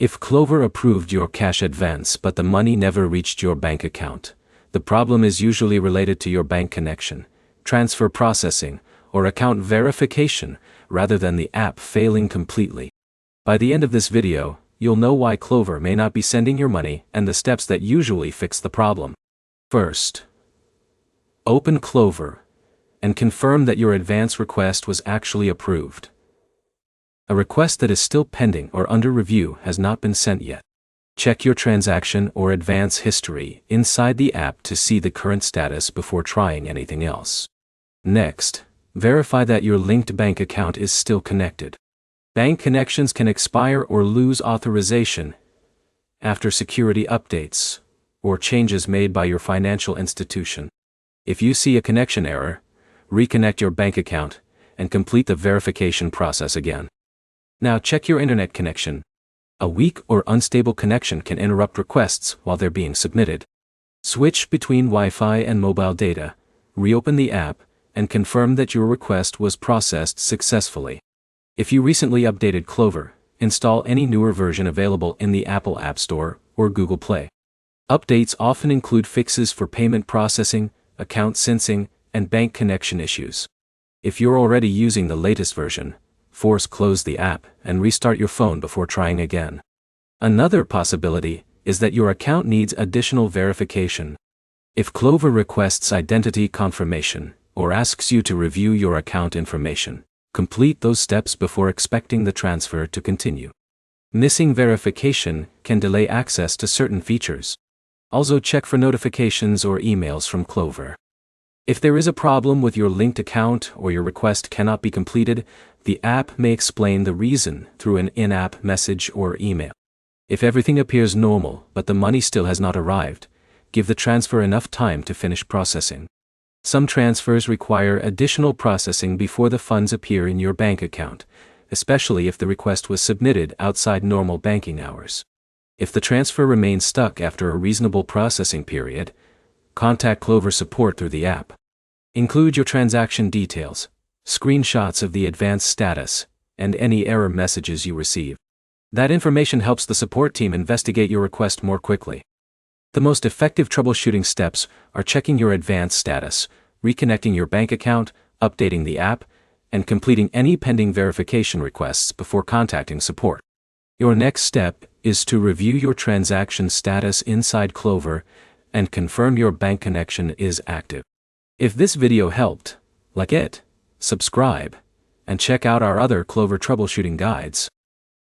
If Klover approved your cash advance but the money never reached your bank account, the problem is usually related to your bank connection, transfer processing, or account verification, rather than the app failing completely. By the end of this video, you'll know why Klover may not be sending your money and the steps that usually fix the problem. First, open Klover and confirm that your advance request was actually approved. A request that is still pending or under review has not been sent yet. Check your transaction or advance history inside the app to see the current status before trying anything else. Next, verify that your linked bank account is still connected. Bank connections can expire or lose authorization after security updates or changes made by your financial institution. If you see a connection error, reconnect your bank account and complete the verification process again. Now check your internet connection. A weak or unstable connection can interrupt requests while they're being submitted. Switch between Wi-Fi and mobile data, reopen the app, and confirm that your request was processed successfully. If you recently updated Klover, install any newer version available in the Apple App Store or Google Play. Updates often include fixes for payment processing, account syncing, and bank connection issues. If you're already using the latest version, force close the app and restart your phone before trying again. Another possibility is that your account needs additional verification. If Klover requests identity confirmation or asks you to review your account information, complete those steps before expecting the transfer to continue. Missing verification can delay access to certain features. Also check for notifications or emails from Klover. If there is a problem with your linked account or your request cannot be completed, the app may explain the reason through an in-app message or email. If everything appears normal but the money still has not arrived, give the transfer enough time to finish processing. Some transfers require additional processing before the funds appear in your bank account, especially if the request was submitted outside normal banking hours. If the transfer remains stuck after a reasonable processing period, contact Klover support through the app. Include your transaction details, screenshots of the advance status, and any error messages you receive. That information helps the support team investigate your request more quickly. The most effective troubleshooting steps are checking your advance status, reconnecting your bank account, updating the app, and completing any pending verification requests before contacting support. Your next step is to review your transaction status inside Klover and confirm your bank connection is active. If this video helped, like it, subscribe, and check out our other Klover troubleshooting guides.